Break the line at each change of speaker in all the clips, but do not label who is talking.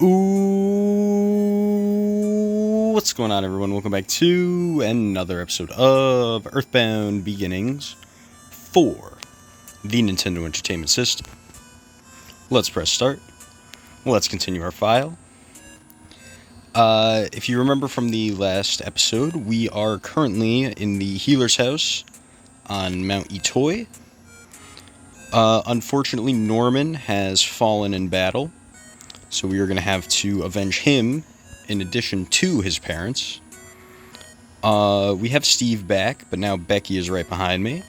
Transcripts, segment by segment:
Ooh, what's going on, everyone? Welcome back to another episode of Earthbound Beginnings for the Nintendo Entertainment System. Let's press start. Let's continue our file. If you remember from the last episode, we are currently in the healer's house on Mount Itoi. Unfortunately, Norman has fallen in battle. So we are going to have to avenge him in addition to his parents. We have Steve back, but now Becky is right behind me.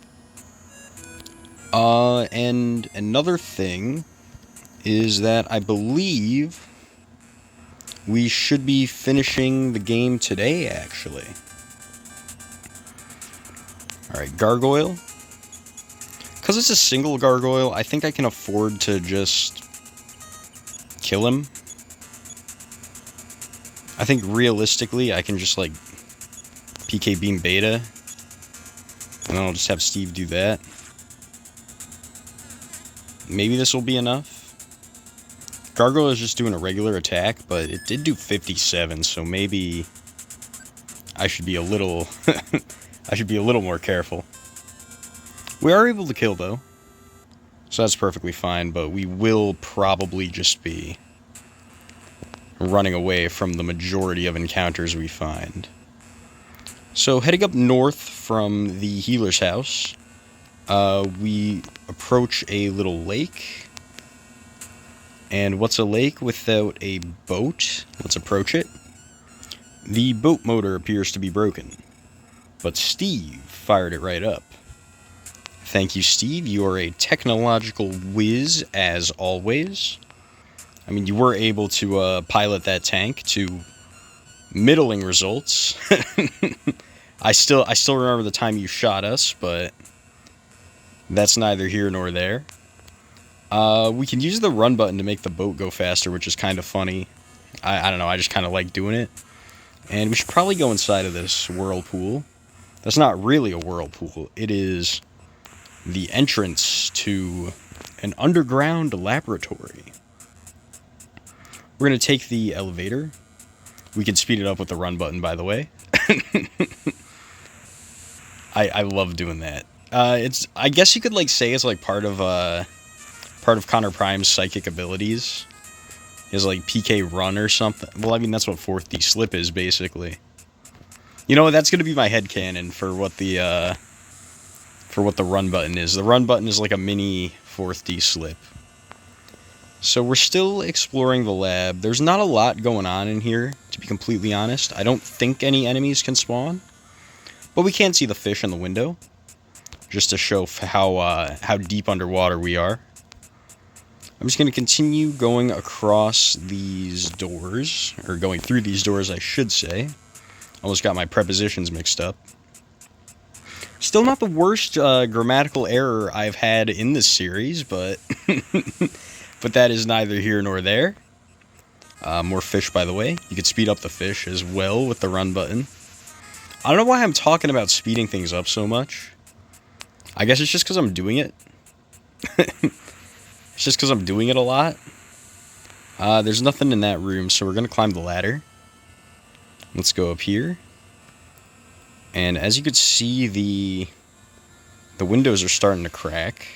And another thing is that I believe we should be finishing the game today, actually. Alright, Gargoyle. Because it's a single Gargoyle, I think I can afford to just kill him. I think realistically I can just like PK Beam Beta and then I'll just have Steve do that. Maybe this will be enough. Gargoyle is just doing a regular attack, but it did do 57, so maybe I should be a little I should be a little more careful. We are able to kill though, so that's perfectly fine, but we will probably just be running away from the majority of encounters we find. So heading up north from the healer's house, we approach a little lake. And what's a lake without a boat? Let's approach it. The boat motor appears to be broken, but Steve fired it right up. Thank you, Steve. You are a technological whiz, as always. I mean, you were able to pilot that tank to middling results. I still remember the time you shot us, but that's neither here nor there. We can use the run button to make the boat go faster, which is kind of funny. I don't know, I just kind of like doing it. And we should probably go inside of this whirlpool. That's not really a whirlpool. It is the entrance to an underground laboratory. We're going to take the elevator. We can speed it up with the run button, by the way. I love doing that. I guess you could like say it's like part of Connor Prime's psychic abilities. Is like PK run or something. Well, I mean that's what 4th D slip is basically. You know, that's going to be my headcanon for what the run button is. The run button is like a mini 4th D slip. So we're still exploring the lab. There's not a lot going on in here, to be completely honest. I don't think any enemies can spawn. But we can see the fish in the window, just to show how deep underwater we are. I'm just going to continue going across these doors, or going through these doors, I should say. Almost got my prepositions mixed up. Still not the worst grammatical error I've had in this series, but but that is neither here nor there. More fish, by the way. You could speed up the fish as well with the run button. I don't know why I'm talking about speeding things up so much. I guess it's just because I'm doing it. It's just because I'm doing it a lot. There's nothing in that room, so we're going to climb the ladder. Let's go up here. And as you can see, the windows are starting to crack.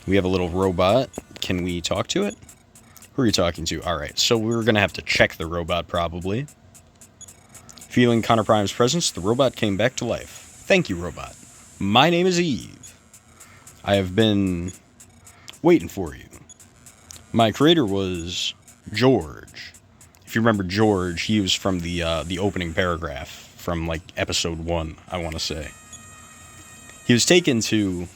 We have a little robot. Can we talk to it? Who are you talking to? Alright, so we're going to have to check the robot, probably. Feeling Connor Prime's presence, the robot came back to life. Thank you, robot. My name is Eve. I have been waiting for you. My creator was George. If you remember George, he was from the opening paragraph from, like, episode 1, I want to say. He was taken to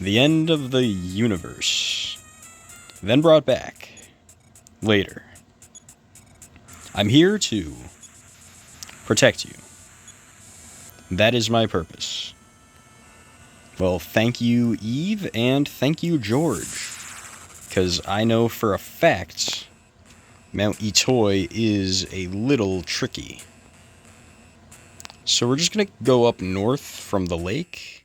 the end of the universe, then brought back later. I'm here to protect you. That is my purpose. Well, thank you, Eve, and thank you, George. Because I know for a fact Mount Itoi is a little tricky. So we're just going to go up north from the lake.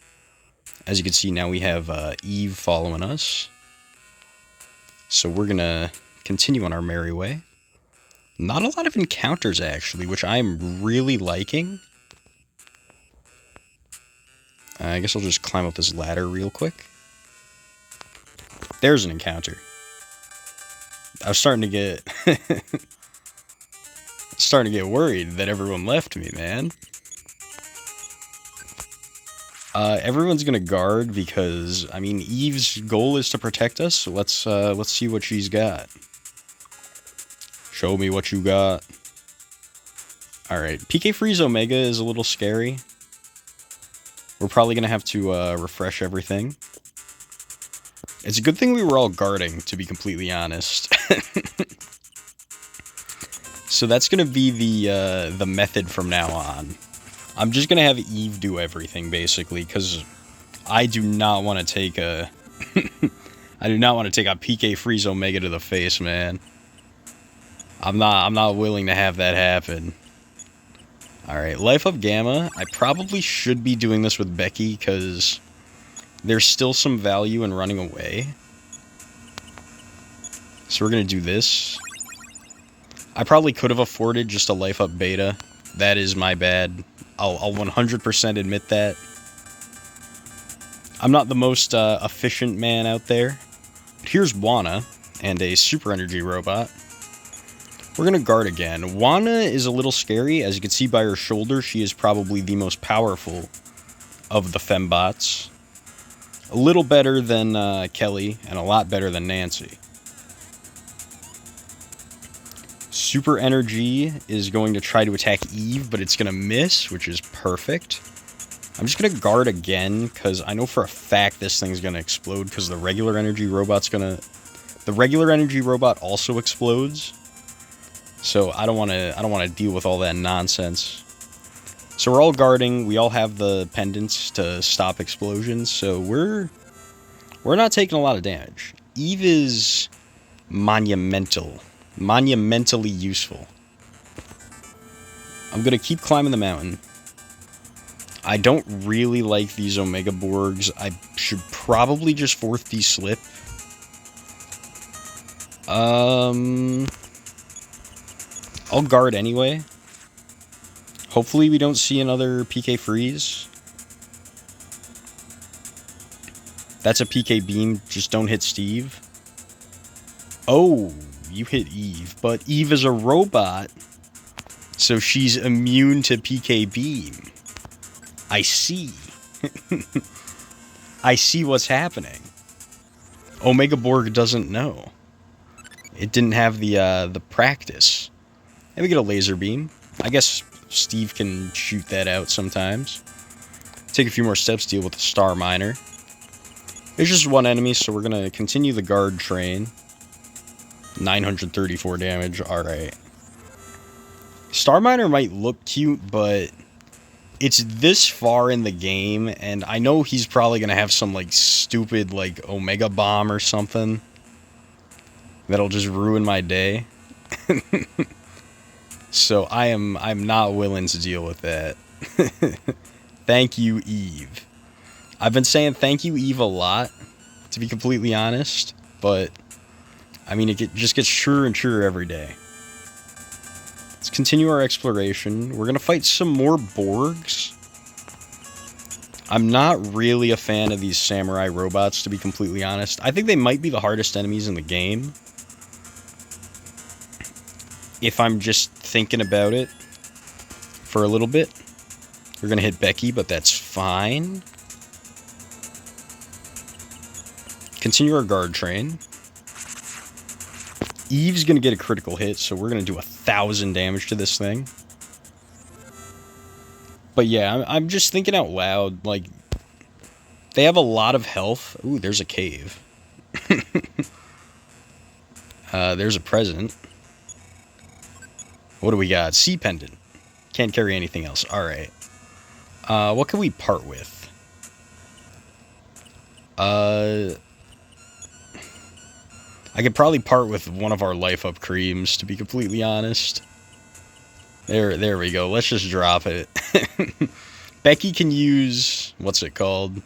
As you can see, now we have Eve following us. So we're going to continue on our merry way. Not a lot of encounters, actually, which I'm really liking. I guess I'll just climb up this ladder real quick. There's an encounter. I was starting to get... starting to get worried that everyone left me, man. Everyone's gonna guard because, I mean, Eve's goal is to protect us, so let's see what she's got. Show me what you got. Alright, PK Freeze Omega is a little scary. We're probably gonna have to refresh everything. It's a good thing we were all guarding, to be completely honest. So that's gonna be the method from now on. I'm just gonna have Eve do everything, basically, because I do not want to take a... I do not want to take a PK Freeze Omega to the face, man. I'm not willing to have that happen. Alright, Life Up Gamma. I probably should be doing this with Becky, because there's still some value in running away. So we're going to do this. I probably could have afforded just a Life Up Beta. That is my bad. I'll 100% admit that. I'm not the most efficient man out there. But here's Wana and a Super Energy Robot. We're going to guard again. Wana is a little scary. As you can see by her shoulder, she is probably the most powerful of the fembots. A little better than Kelly, and a lot better than Nancy. Super Energy is going to try to attack Eve, but it's going to miss, which is perfect. I'm just going to guard again, because I know for a fact this thing's going to explode, because the regular energy robot's going to... The regular energy robot also explodes. So I don't want to deal with all that nonsense. So we're all guarding. We all have the pendants to stop explosions. So we're not taking a lot of damage. Eve is monumentally useful. I'm gonna keep climbing the mountain. I don't really like these Omega Borgs. I should probably just 4th de-slip. I'll guard anyway. Hopefully we don't see another PK Freeze. That's a PK Beam. Just don't hit Steve. Oh, you hit Eve. But Eve is a robot, so she's immune to PK Beam. I see. I see what's happening. Omega Borg doesn't know. It didn't have the practice. And we get a laser beam. I guess Steve can shoot that out sometimes. Take a few more steps, deal with the Star Miner. There's just one enemy, so we're going to continue the guard train. 934 damage, alright. Star Miner might look cute, but it's this far in the game, and I know he's probably going to have some, like, stupid, like, Omega Bomb or something. That'll just ruin my day. So I'm not willing to deal with that. Thank you, Eve. I've been saying thank you, Eve, a lot, to be completely honest, but I mean, it just gets truer and truer every day. Let's continue our exploration. We're gonna fight some more Borgs. I'm not really a fan of these samurai robots, to be completely honest. I think they might be the hardest enemies in the game. If I'm just thinking about it for a little bit. We're going to hit Becky, but that's fine. Continue our guard train. Eve's going to get a critical hit, so we're going to do 1,000 damage to this thing. But yeah, I'm just thinking out loud, like, they have a lot of health. Ooh, there's a cave. There's a present. What do we got? Sea pendant. Can't carry anything else. Alright. What can we part with? I could probably part with one of our life up creams, to be completely honest. There we go. Let's just drop it. Becky can use... what's it called?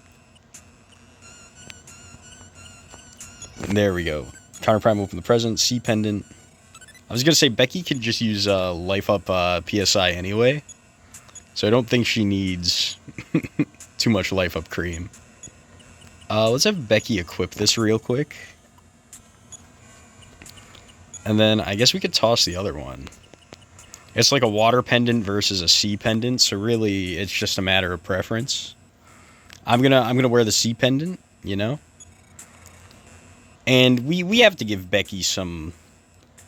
There we go. Counter Prime open the present. C pendant. I was going to say Becky could just use life up PSI anyway. So I don't think she needs too much life up cream. Let's have Becky equip this real quick. And then I guess we could toss the other one. It's like a water pendant versus a sea pendant, so really it's just a matter of preference. I'm gonna wear the sea pendant, you know? And we have to give Becky some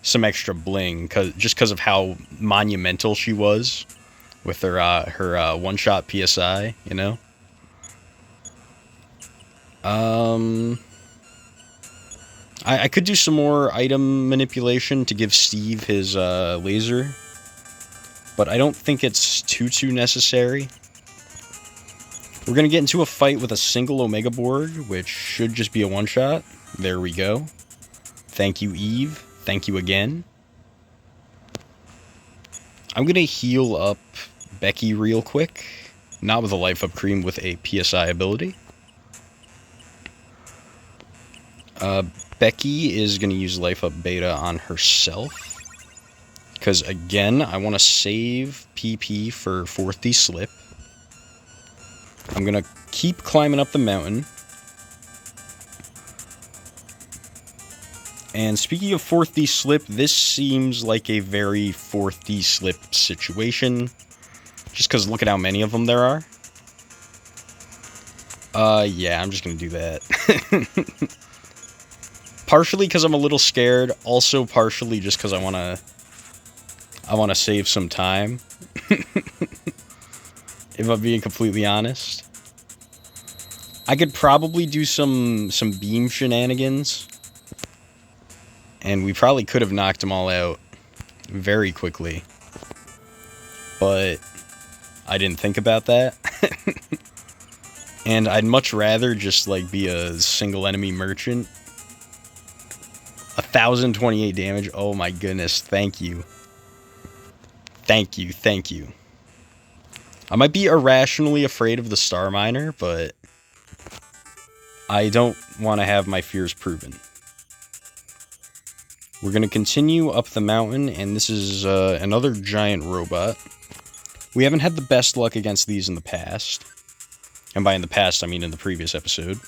extra bling just because of how monumental she was with her one-shot PSI, you know? I could do some more item manipulation to give Steve his laser, but I don't think it's too necessary. We're going to get into a fight with a single Omega board, which should just be a one-shot. There we go. Thank you, Eve. Thank you again. I'm going to heal up Becky real quick. Not with a life up cream, with a PSI ability. Becky is going to use life up beta on herself. Because, again, I want to save PP for 4th D slip. I'm going to keep climbing up the mountain. And speaking of 4th D slip, this seems like a very 4th D slip situation. Just because look at how many of them there are. Yeah, I'm just going to do that. Partially because I'm a little scared. Also partially just because I want to save some time. If I'm being completely honest. I could probably do some beam shenanigans. And we probably could have knocked them all out very quickly. But I didn't think about that. And I'd much rather just like be a single enemy merchant. 1,028 damage. Oh my goodness. Thank you. Thank you. Thank you. I might be irrationally afraid of the Star Miner, but I don't want to have my fears proven. We're going to continue up the mountain, and this is another giant robot. We haven't had the best luck against these in the past. And by in the past, I mean in the previous episode.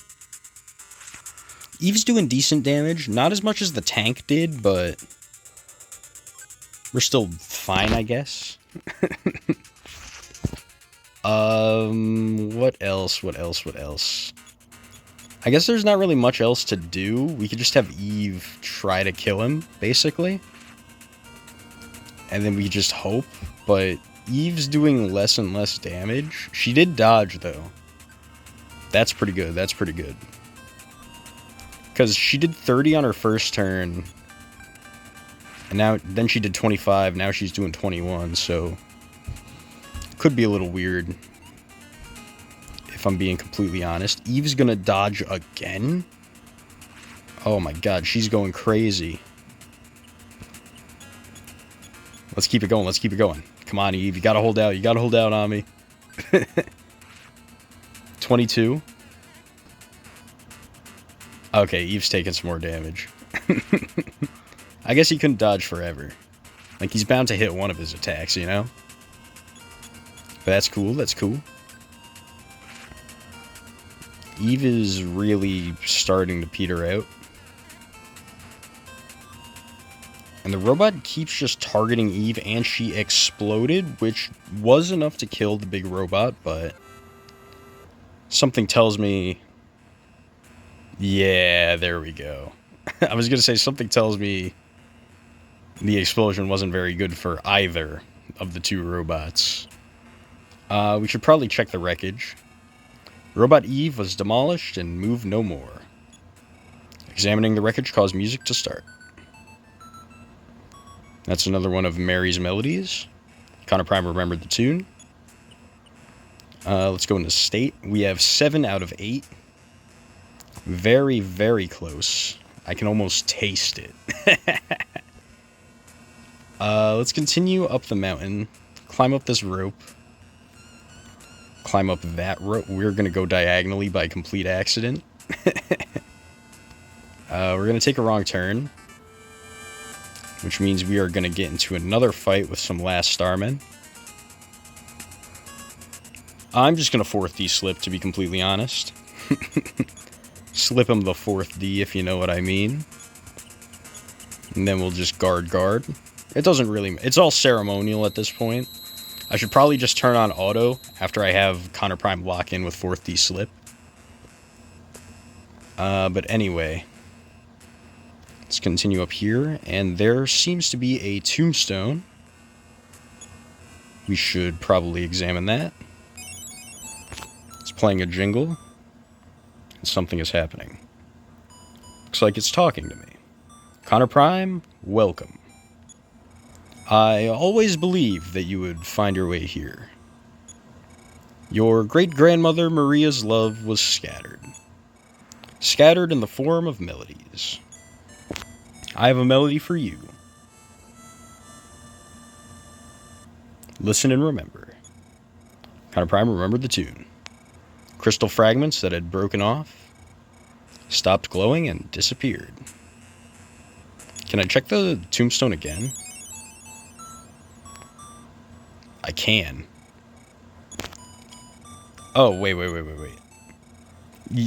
Eve's doing decent damage. Not as much as the tank did, but we're still fine, I guess. What else? I guess there's not really much else to do. We could just have Eve try to kill him, basically. And then we just hope. But Eve's doing less and less damage. She did dodge, though. That's pretty good. That's pretty good. Because she did 30 on her first turn. And then she did 25. Now she's doing 21, so could be a little weird. If I'm being completely honest. Eve's gonna dodge again? Oh my god, she's going crazy. Let's keep it going, let's keep it going. Come on, Eve, you gotta hold out. You gotta hold out on me. 22. Okay, Eve's taking some more damage. I guess he couldn't dodge forever. Like, he's bound to hit one of his attacks, you know? But that's cool, that's cool. Eve is really starting to peter out. And the robot keeps just targeting Eve, and she exploded, which was enough to kill the big robot, but something tells me... Yeah, there we go. I was going to say, something tells me the explosion wasn't very good for either of the two robots. We should probably check the wreckage. Robot Eve was demolished and moved no more. Examining the wreckage caused music to start. That's another one of Mary's melodies. Connor Prime remembered the tune. Let's go into state. We have 7 out of 8. Very, very close. I can almost taste it. Let's continue up the mountain. Climb up this rope. Climb up that rope. We're going to go diagonally by complete accident. We're going to take a wrong turn, which means we are going to get into another fight with some last starmen. I'm just going to 4th D slip, to be completely honest. Slip him the 4th D, if you know what I mean. And then we'll just guard. It doesn't really... It's all ceremonial at this point. I should probably just turn on auto after I have Counter Prime lock in with 4th D slip. But anyway... Let's continue up here, and there seems to be a tombstone. We should probably examine that. It's playing a jingle, and something is happening. Looks like it's talking to me. Counter Prime, welcome. I always believed that you would find your way here. Your great-grandmother Maria's love was scattered. Scattered in the form of melodies. I have a melody for you. Listen and remember. Counter Prime remembered the tune. Crystal fragments that had broken off stopped glowing and disappeared. Can I check the tombstone again? I can. Oh, wait.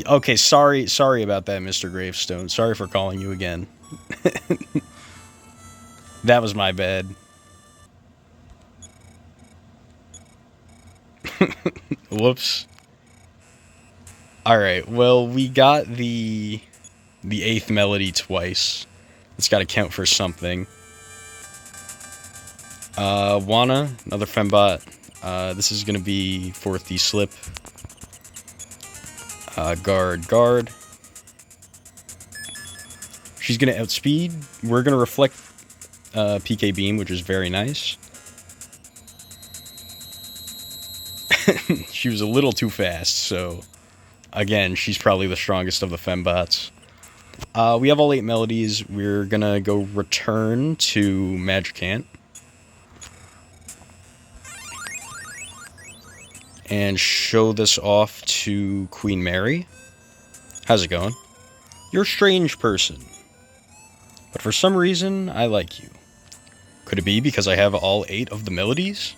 Okay, sorry about that, Mr. Gravestone. Sorry for calling you again. That was my bad. Whoops. Alright, well, we got the 8th melody twice. It's gotta count for something. Wanna, another fembot. This is gonna be 4th D slip. Guard. She's gonna outspeed. We're gonna reflect PK beam, which is very nice. She was a little too fast, so again, she's probably the strongest of the fembots. We have all 8 melodies. We're gonna go return to Magicant. And show this off to Queen Mary. How's it going? You're a strange person. But for some reason, I like you. Could it be because I have all 8 of the melodies?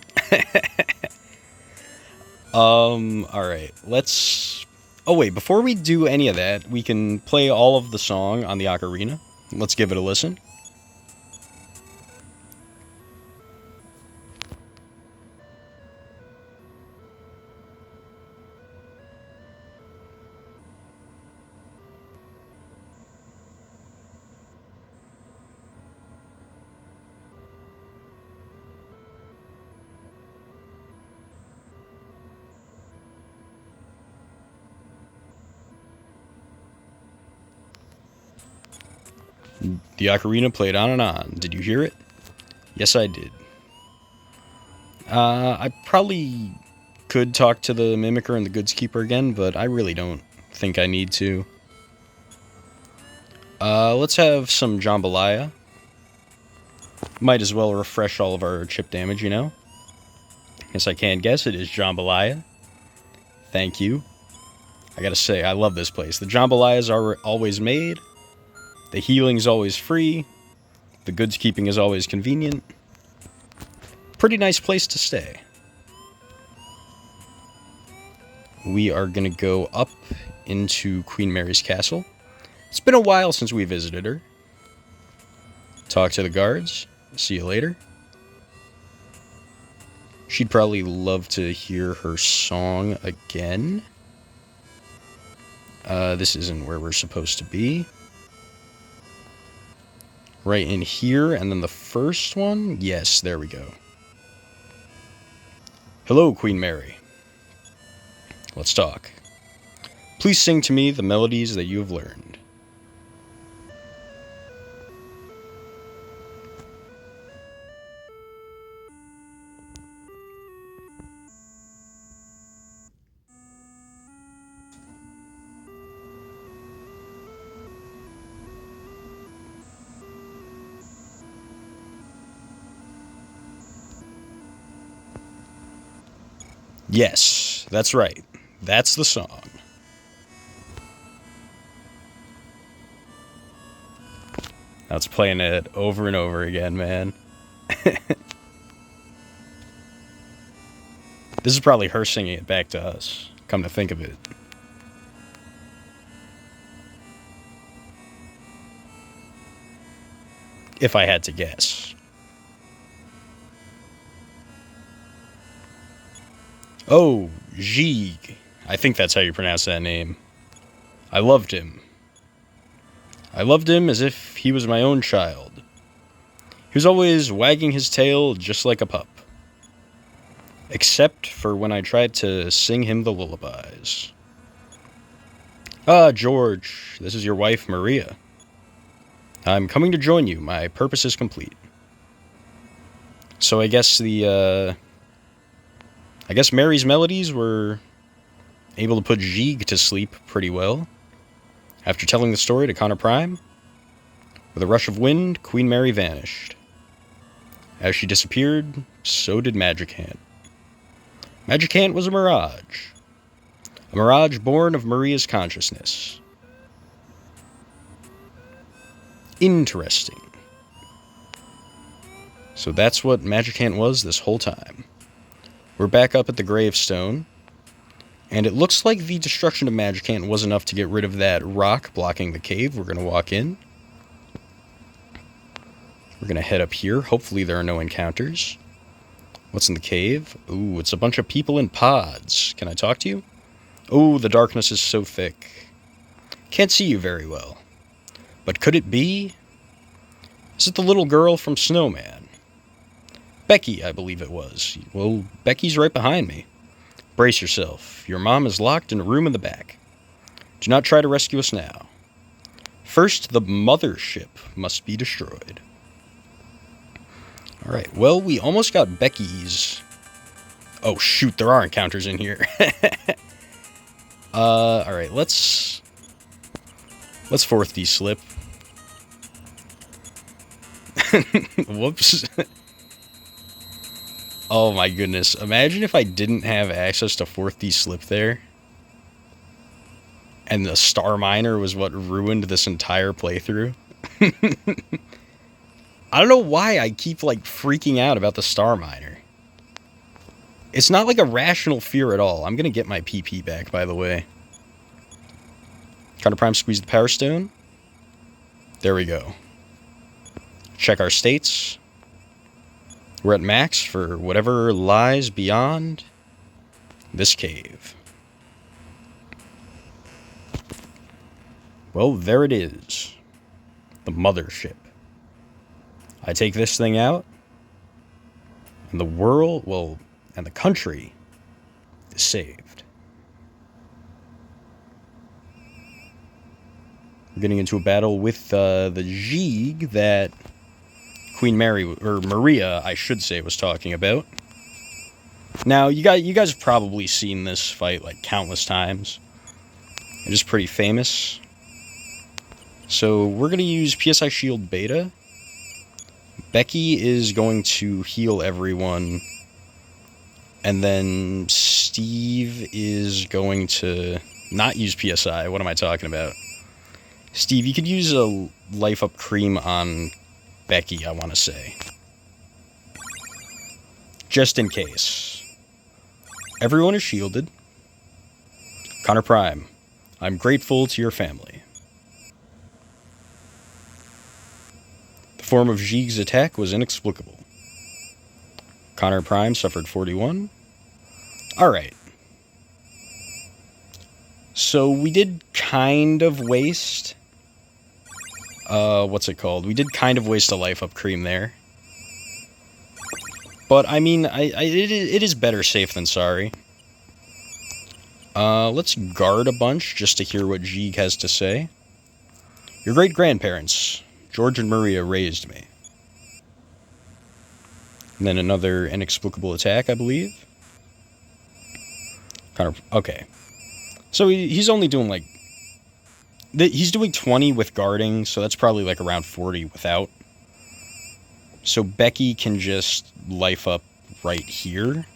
Alright, let's... Oh wait, before we do any of that, we can play all of the song on the ocarina. Let's give it a listen. The ocarina played on and on. Did you hear it? Yes, I did. I probably could talk to the Mimicker and the Goods Keeper again, but I really don't think I need to. Let's have some jambalaya. Might as well refresh all of our chip damage, you know? Guess I can't guess it is jambalaya. Thank you. I gotta say, I love this place. The jambalayas are always made. The healing's always free. The goods keeping is always convenient. Pretty nice place to stay. We are gonna go up into Queen Mary's castle. It's been a while since we visited her. Talk to the guards. See you later. She'd probably love to hear her song again. This isn't where we're supposed to be. Right in here, and then the first one? Yes, there we go. Hello, Queen Mary. Let's talk. Please sing to me the melodies that you have learned. Yes, that's right. That's the song. Now it's playing it over and over again, man. This is probably her singing it back to us, come to think of it. If I had to guess. Oh, Giegue. I think that's how you pronounce that name. I loved him. I loved him as if he was my own child. He was always wagging his tail just like a pup. Except for when I tried to sing him the lullabies. Ah, George, this is your wife, Maria. I'm coming to join you. My purpose is complete. So I guess Mary's melodies were able to put Giegue to sleep pretty well. After telling the story to Connor Prime, with a rush of wind, Queen Mary vanished. As she disappeared, so did Magicant. Magicant was a mirage born of Maria's consciousness. Interesting. So that's what Magicant was this whole time. We're back up at the gravestone, and it looks like the destruction of Magicant was enough to get rid of that rock blocking the cave. We're going to walk in. We're going to head up here. Hopefully there are no encounters. What's in the cave? Ooh, it's a bunch of people in pods. Can I talk to you? Oh, the darkness is so thick. Can't see you very well. But could it be? Is it the little girl from Snowman? Becky, I believe it was. Well, Becky's right behind me. Brace yourself. Your mom is locked in a room in the back. Do not try to rescue us now. First, the mothership must be destroyed. Alright, well, we almost got Becky's... Oh, shoot, there are encounters in here. Alright, let's fourth D-slip. Whoops. Oh my goodness. Imagine if I didn't have access to fourth D-slip there. And the Star Miner was what ruined this entire playthrough. I don't know why I keep, like, freaking out about the Star Miner. It's not, like, a rational fear at all. I'm gonna get my PP back, by the way. Connor Prime squeeze the Power Stone. There we go. Check our states. We're at max for whatever lies beyond this cave. Well, there it is. The mothership. I take this thing out, and the world, well, and the country is saved. We're getting into a battle with the Giegue that Queen Mary, or Maria, I should say, was talking about. Now, you guys have probably seen this fight, like, countless times. It is pretty famous. So, we're going to use PSI Shield Beta. Becky is going to heal everyone. And then Steve is going to not use PSI. What am I talking about? Steve, you could use a Life Up Cream on Becky, I want to say. Just in case. Everyone is shielded. Connor Prime, I'm grateful to your family. The form of Giegue's attack was inexplicable. Connor Prime suffered 41. Alright. So we did kind of waste... what's it called? We did kind of waste a Life Up Cream there. But, I mean, it is better safe than sorry. Let's guard a bunch just to hear what Giegue has to say. Your great-grandparents, George and Maria, raised me. And then another inexplicable attack, I believe. Okay. So he's only doing, like... He's doing 20 with guarding, so that's probably, like, around 40 without. So Becky can just life up right here,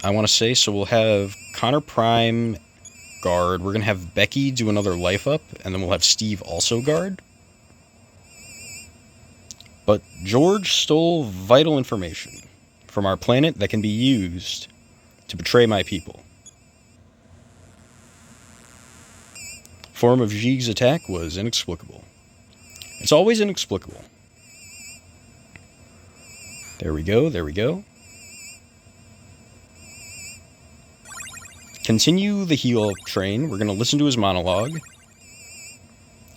I want to say. So we'll have Connor Prime guard. We're going to have Becky do another life up, and then we'll have Steve also guard. But George stole vital information from our planet that can be used to betray my people. Form of Giegue's attack was inexplicable. It's always inexplicable. There we go, there we go. Continue the heal train. We're going to listen to his monologue.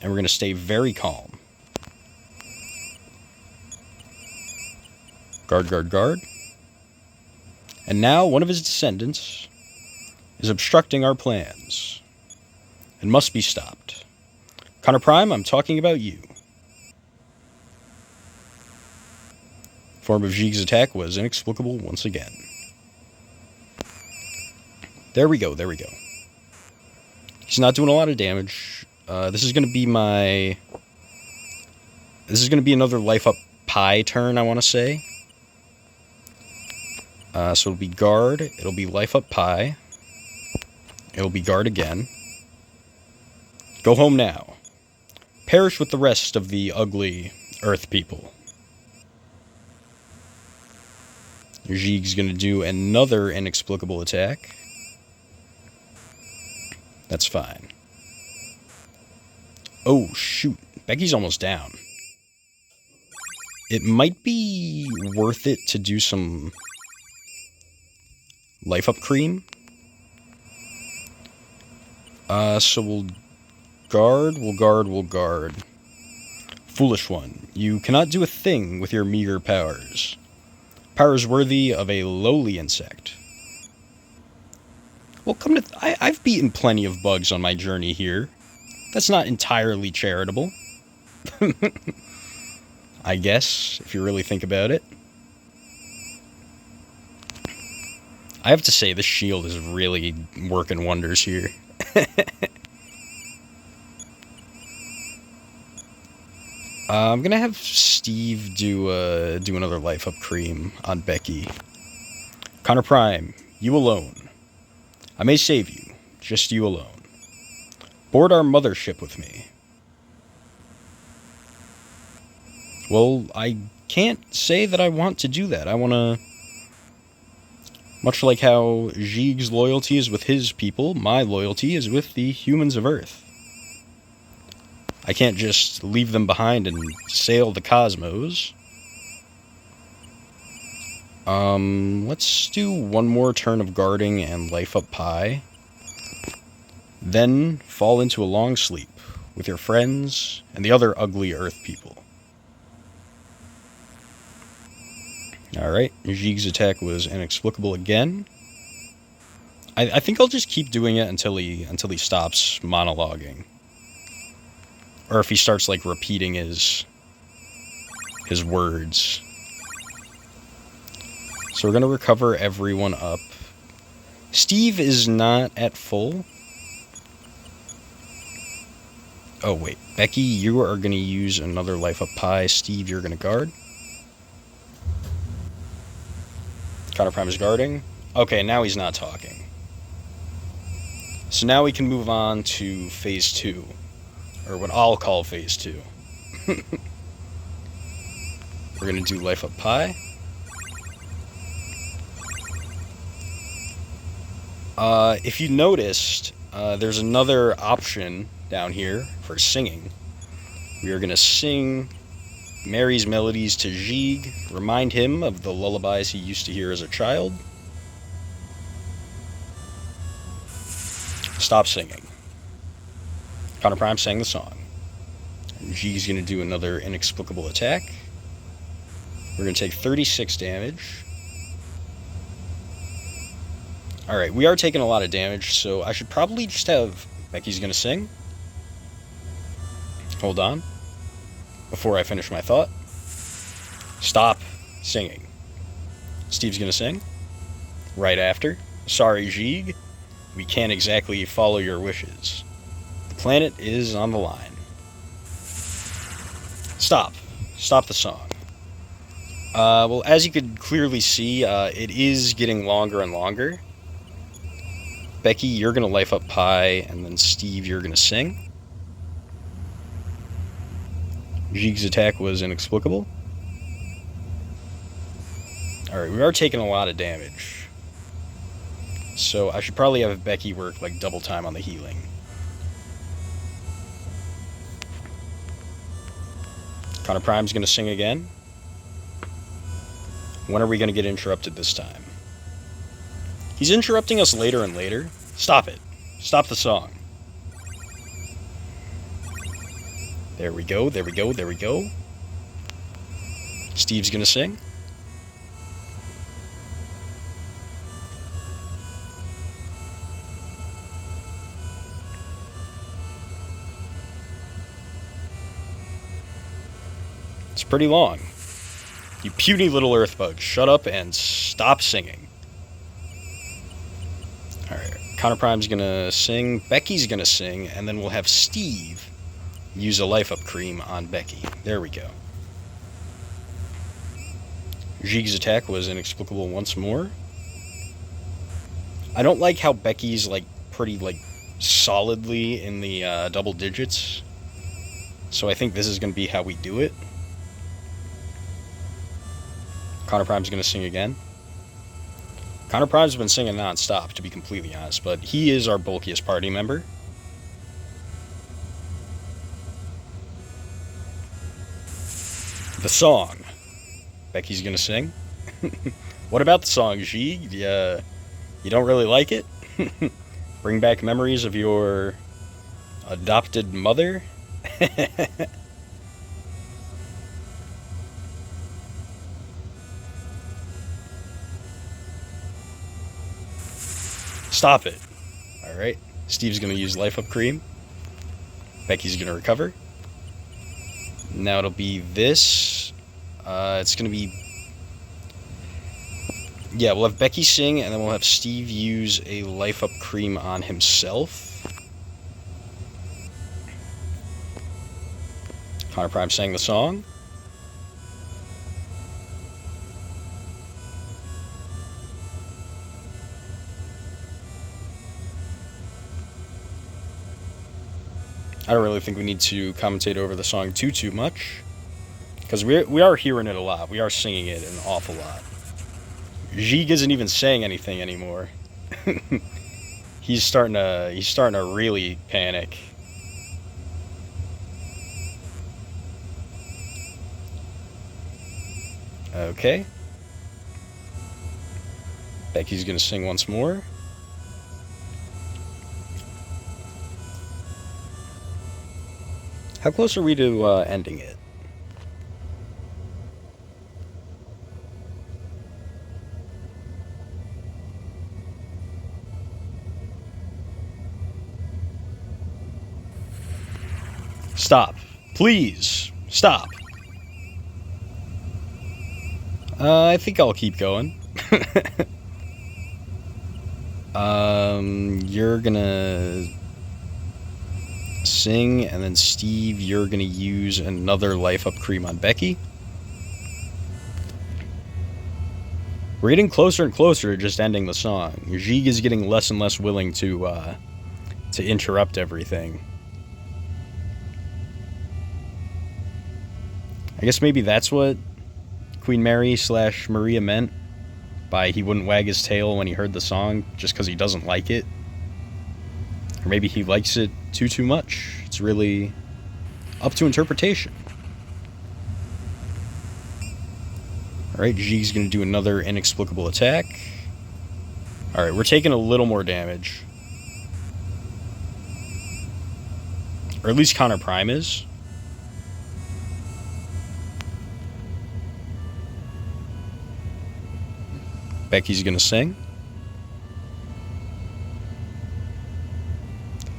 And we're going to stay very calm. Guard, guard, guard. And now one of his descendants is obstructing our plans and must be stopped. Connor Prime, I'm talking about you. Form of Giegue's attack was inexplicable once again. There we go, there we go. He's not doing a lot of damage. This is going to be my... This is going to be another life up pie turn, I want to say. So it'll be guard, it'll be life up pie. It'll be guard again. Go home now. Perish with the rest of the ugly Earth people. Giegue's going to do another inexplicable attack. That's fine. Oh, shoot. Becky's almost down. It might be worth it to do some life up cream. So we'll guard, we'll guard, we'll guard. Foolish one, you cannot do a thing with your meager powers. Powers worthy of a lowly insect. Well, come to... I've beaten plenty of bugs on my journey here. That's not entirely charitable. I guess, if you really think about it. I have to say, this shield is really working wonders here. I'm gonna have Steve do another life up cream on Becky. Connor Prime, you alone. I may save you, just you alone. Board our mothership with me. Well, I can't say that I want to do that. I want to... Much like how Giegue's loyalty is with his people, my loyalty is with the humans of Earth. I can't just leave them behind and sail the cosmos. Let's do one more turn of guarding and life up pie. Then fall into a long sleep with your friends and the other ugly Earth people. Alright, Giegue's attack was inexplicable again. I think I'll just keep doing it until he stops monologuing. Or if he starts, like, repeating his words. So we're going to recover everyone up. Steve is not at full. Oh, wait. Becky, you are going to use another life up pie. Steve, you're going to guard. Connor Prime is guarding. Okay, now he's not talking. So now we can move on to Phase 2. Or what I'll call Phase 2. We're going to do life up pie. If you noticed, there's another option down here for singing. We are going to sing Mary's melodies to Giegue, remind him of the lullabies he used to hear as a child. Stop singing. Connor Prime sang the song. And Giegue's going to do another inexplicable attack. We're going to take 36 damage. Alright, we are taking a lot of damage, so I should probably just have... Becky's going to sing. Hold on. Before I finish my thought. Stop singing. Steve's going to sing. Right after. Sorry, Giegue. We can't exactly follow your wishes. The planet is on the line. Stop. Stop the song. Well, as you could clearly see, it is getting longer and longer. Becky, you're going to life up pie, and then Steve, you're going to sing. Giegue's attack was inexplicable. Alright, we are taking a lot of damage. So I should probably have Becky work like double time on the healing. Connor Prime's gonna sing again. When are we gonna get interrupted this time? He's interrupting us later and later. Stop it. Stop the song. There we go, there we go, there we go. Steve's gonna sing. It's pretty long. You puny little earthbug, shut up and stop singing. Alright, Connor Prime's gonna sing, Becky's gonna sing, and then we'll have Steve use a life up cream on Becky. There we go. Giegue's attack was inexplicable once more. I don't like how Becky's like pretty like solidly in the double digits. So I think this is going to be how we do it. Connor Prime's going to sing again. Connor Prime's been singing non-stop, to be completely honest, but he is our bulkiest party member. The song. Becky's gonna sing. What about the song, Giegue? You don't really like it? Bring back memories of your adopted mother? Stop it. Alright. Steve's gonna use life up cream. Becky's gonna recover. Now it'll be this. It's going to be... Yeah, we'll have Becky sing, and then we'll have Steve use a life up cream on himself. Connor Prime sang the song. I don't really think we need to commentate over the song too much, because we are hearing it a lot. We are singing it an awful lot. Giegue isn't even saying anything anymore. he's starting to really panic. Okay. Becky's gonna sing once more. How close are we to ending it? Stop. Please. Stop. I think I'll keep going. You're gonna sing, and then Steve, you're gonna use another life up cream on Becky. We're getting closer and closer to just ending the song. Giegue is getting less and less willing to interrupt everything. I guess maybe that's what Queen Mary / Maria meant by he wouldn't wag his tail when he heard the song just because he doesn't like it. Or maybe he likes it too much. It's really up to interpretation. Alright, Giegue's going to do another inexplicable attack. Alright, we're taking a little more damage. Or at least Connor Prime is. Becky's going to sing.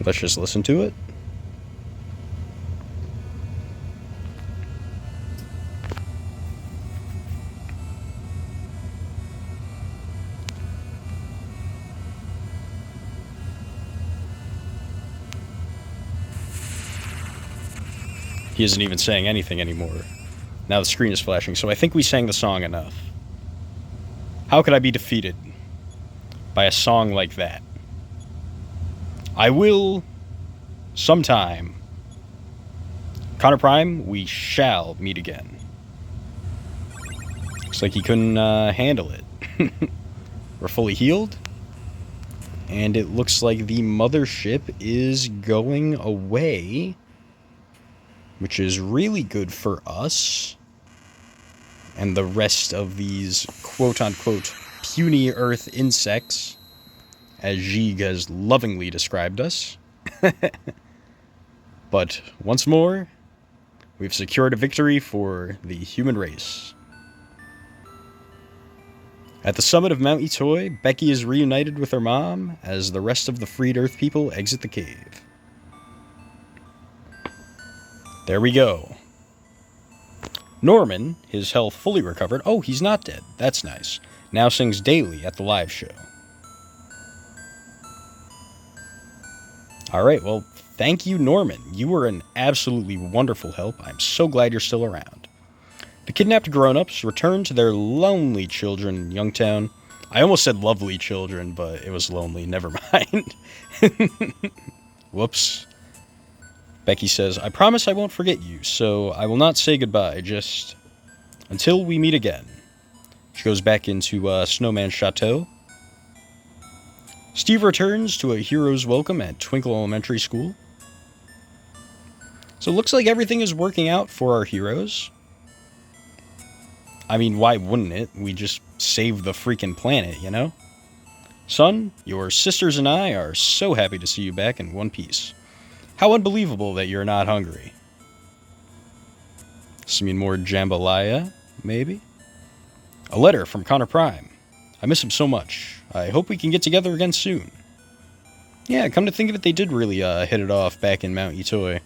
Let's just listen to it. He isn't even saying anything anymore. Now the screen is flashing, so I think we sang the song enough. How could I be defeated by a song like that? I will sometime. Connor Prime, we shall meet again. Looks like he couldn't handle it. We're fully healed. And it looks like the mothership is going away, which is really good for us and the rest of these quote-unquote puny Earth insects, as Giegue has lovingly described us. But once more, we've secured a victory for the human race. At the summit of Mount Itoi, Becky is reunited with her mom as the rest of the freed Earth people exit the cave. There we go. Norman, his health fully recovered. Oh, he's not dead. That's nice. Now sings daily at the live show. Alright, well, thank you, Norman. You were an absolutely wonderful help. I'm so glad you're still around. The kidnapped grown-ups return to their lonely children in Youngtown. I almost said lovely children, but it was lonely. Never mind. Whoops. Becky says, I promise I won't forget you, so I will not say goodbye, just until we meet again. She goes back into Snowman's Chateau. Steve returns to a hero's welcome at Twinkle Elementary School. So it looks like everything is working out for our heroes. I mean, why wouldn't it? We just saved the freaking planet, you know? Son, your sisters and I are so happy to see you back in one piece. How unbelievable that you're not hungry. Does this mean more jambalaya, maybe? A letter from Connor Prime. I miss him so much. I hope we can get together again soon. Yeah, come to think of it, they did really hit it off back in Mount Itoi.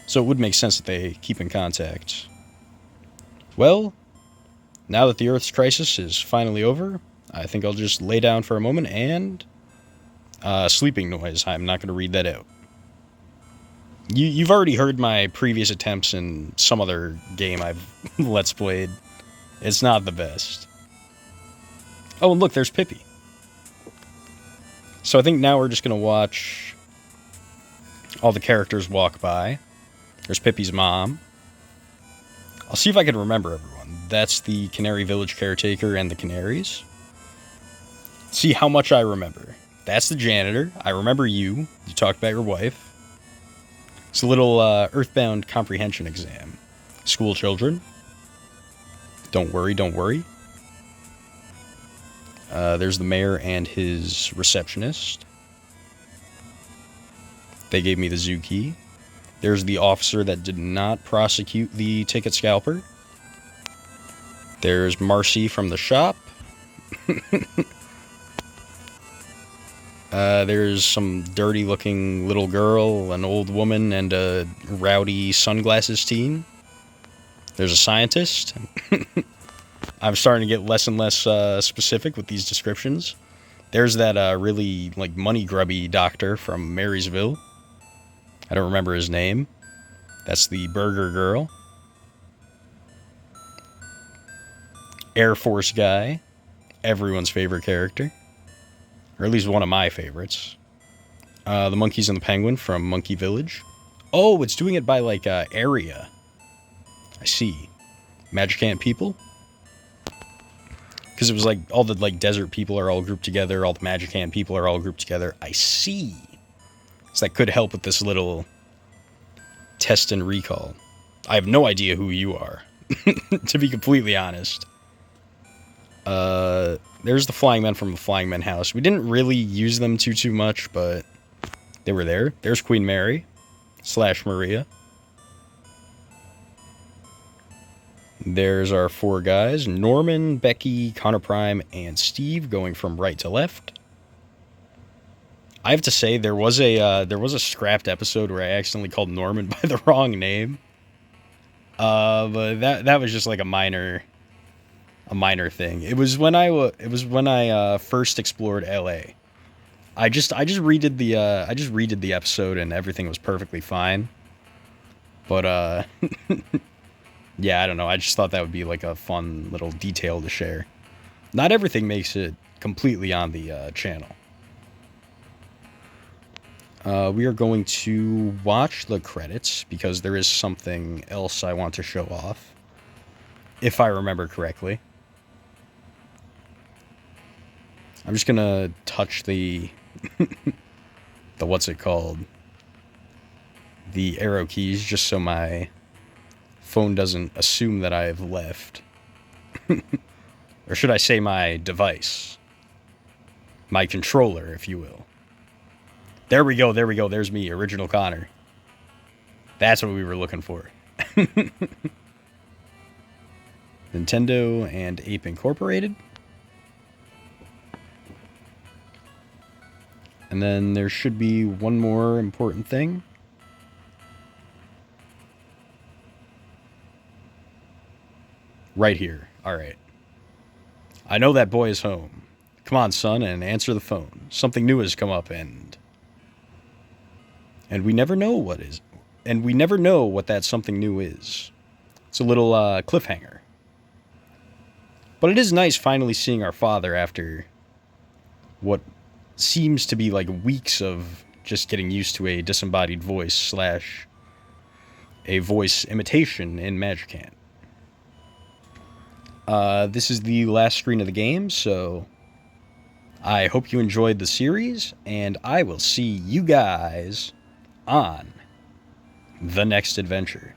So it would make sense that they keep in contact. Well, now that the Earth's crisis is finally over, I think I'll just lay down for a moment and... sleeping noise. I'm not going to read that out. You've already heard my previous attempts in some other game I've Let's Played. It's not the best. Oh, and look, there's Pippi. So I think now we're just going to watch all the characters walk by. There's Pippi's mom. I'll see if I can remember everyone. That's the Canary Village caretaker and the Canaries. See how much I remember. That's the janitor. I remember you. You talked about your wife. It's a little Earthbound comprehension exam. School children. Don't worry, don't worry. There's the mayor and his receptionist. They gave me the zoo key. There's the officer that did not prosecute the ticket scalper. There's Marcy from the shop. There's some dirty-looking little girl, an old woman, and a rowdy sunglasses teen. There's a scientist. I'm starting to get less and less specific with these descriptions. There's that really money-grubby doctor from Marysville. I don't remember his name. That's the burger girl. Air Force guy. Everyone's favorite character. Or at least one of my favorites. The monkeys and the penguin from Monkey Village. Oh, it's doing it by, area. I see. Magicant people? Because it was all the, desert people are all grouped together. All the Magicant people are all grouped together. I see. So that could help with this little test and recall. I have no idea who you are, to be completely honest. There's the Flying Men from the Flying Men house. We didn't really use them too much, but they were there. There's Queen Mary / Maria. There's our four guys. Norman, Becky, Connor Prime, and Steve going from right to left. I have to say, there was a scrapped episode where I accidentally called Norman by the wrong name. But that was just a minor thing. It was when I first explored LA. I just redid the episode and everything was perfectly fine. But yeah, I don't know. I just thought that would be a fun little detail to share. Not everything makes it completely on the channel. We are going to watch the credits because there is something else I want to show off. if I remember correctly. I'm just gonna touch the what's it called? The arrow keys, just so my phone doesn't assume that I've left. Or should I say my device? My controller, if you will. There we go, there's me, original Connor. That's what we were looking for. Nintendo and Ape Incorporated. And then there should be one more important thing. Right here. Alright. I know that boy is home. Come on, son, and answer the phone. Something new has come up, and we never know what is. And we never know what that something new is. It's a little cliffhanger. But it is nice finally seeing our father after what seems to be like weeks of just getting used to a disembodied voice / a voice imitation in Magicant. This is the last screen of the game, so I hope you enjoyed the series, and I will see you guys on the next adventure.